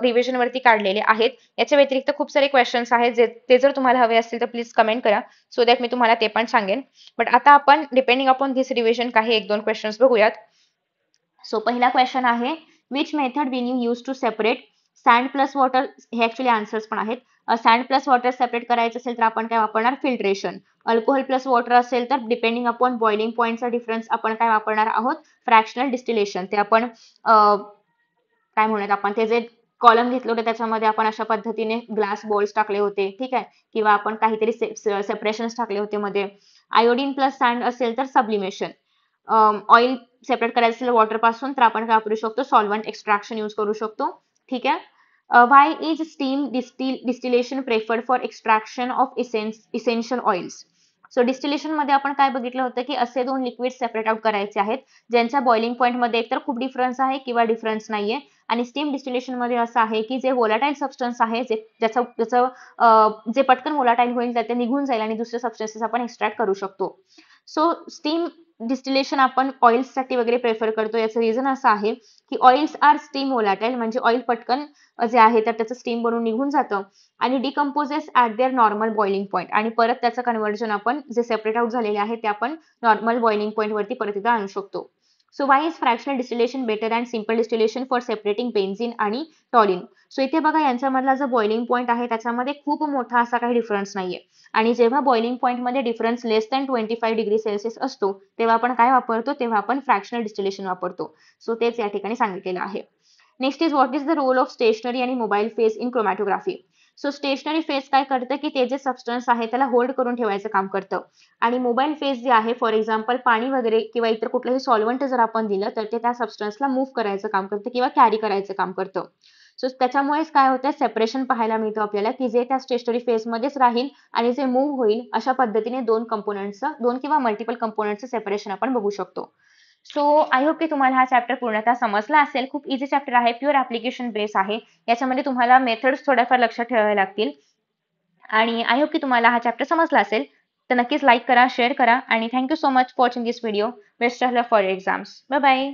A: रिव्हिजन वरती काढलेले आहेत. याच्या व्यतिरिक्त खूप सारे क्वेश्चन्स आहेत जे ते जर तुम्हाला हवे असतील तर प्लीज कमेंट करा, सो दॅट मी तुम्हाला ते पण सांगेन. बट आता आपण डिपेंडिंग अपॉन धिस रिव्हिजन काही 1-2 क्वेश्चन्स बघूयात. सो पहिला क्वेश्चन आहे, which method will you use to separate sand plus water. हे ऍक्च्युली आन्सर्स पण आहेत. सँड प्लस वॉटर सेपरेट करायचं असेल तर आपण काय वापरणार, फिल्ट्रेशन. अल्कोहोल प्लस वॉटर असेल तर डिपेंडिंग अपॉन बॉइलिंग पॉईंटचा डिफरन्स आपण काय वापरणार आहोत, फ्रॅक्शनल डिस्टिलेशन. ते आपण काय म्हणूयात, आपण ते जे कॉलम घेतले होते त्याच्यामध्ये आपण अशा पद्धतीने ग्लास बॉल्स टाकले होते. ठीक आहे. किंवा आपण काहीतरी सेपरेशन्स टाकले होते मध्ये. आयोडीन प्लस सँड असेल तर सब्लिमेशन. ऑइल सेपरेट करायचं असेल वॉटर पासून तर आपण काय वापरू शकतो, सॉल्व्हंट एक्स्ट्रॅक्शन यूज करू शकतो. ठीक आहे. Why is steam distillation preferred for extraction of essential oils. So distillation मध्ये आपण काय बघितलं होतं की असे 2 लिक्विड सेपरेट आउट करायचे आहेत ज्यांच्या बॉइलिंग पॉईंट मध्ये एकतर खूप डिफरन्स आहे किंवा डिफरन्स नाहीये. आणि स्टीम डिस्टिलेशन मध्ये असं आहे की जे व्होलाटाईल सबस्टन्स आहे ज्याचं जे पटकन व्होलाटाईल होईल ते निघून जाईल आणि दुसरे सबस्टन्सेस आपण एक्स्ट्रॅक्ट करू शकतो. सो स्टीम डिस्टिलेशन आपण ऑइल्ससाठी वगैरे प्रेफर करतो. याचं रिझन असं आहे की ऑइल्स आर स्टीम व्होलाटाईल, म्हणजे ऑइल पटकन जे आहे तर त्याचं स्टीम बनून निघून जातं आणि decomposes at there normal boiling point, आणि परत त्याचं कन्व्हर्जन आपण जे सेपरेट आउट झालेले आहे ते आपण नॉर्मल बॉइलिंग पॉईंट वरती परत एकदा आणू शकतो. So Y is fractional distillation better and simple distillation for separating benzene आणि टॉलिन. सो इथे बघा यांच्यामधला जो बॉइलिंग पॉईंट आहे त्याच्यामध्ये खूप मोठा असा काही डिफरन्स नाहीये. आणि जेव्हा बॉइलिंग पॉईंट मध्ये डिफरन्स लेस दॅन 25 डिग्री सेल्सिअस असतो तेव्हा आपण काय वापरतो, तेव्हा आपण फ्रॅक्शनल डिस्टिलेशन वापरतो. सो तेच या ठिकाणी सांगितलेलं आहे. Next is what is the role of stationary आणि mobile phase in chromatography. So stationary phase काय करतं की ते जे सबस्टन्स आहे त्याला होल्ड करून ठेवायचं काम करतं. आणि मोबाईल फेज जे आहे, फॉर एक्झाम्पल पाणी वगैरे किंवा इतर कुठलंही सॉल्व्हंट जर आपण दिलं तर ते त्या सबस्टन्सला मूव्ह करायचं काम करतं किंवा कॅरी करायचं काम करतं. सो त्याच्यामुळेच काय होतं, सेपरेशन पाहायला मिळतं आपल्याला की जे त्या स्टेशनरी फेजमध्येच राहील आणि जे मूव्ह होईल अशा पद्धतीने 2 किंवा मल्टिपल कंपोनंटचं सेपरेशन आपण बघू शकतो. सो आय होप की तुम्हाला हा चॅप्टर पूर्णतः समजला असेल. खूप इझी चॅप्टर आहे, प्युअर ऍप्लिकेशन बेस आहे. याच्यामध्ये तुम्हाला मेथड्स थोड्याफार लक्षात ठेवावे लागतील आणि आय होप की तुम्हाला हा चॅप्टर समजला असेल. तर नक्कीच लाईक करा, शेअर करा आणि thank you so much for watching this video. Best of luck for your exams. Bye bye.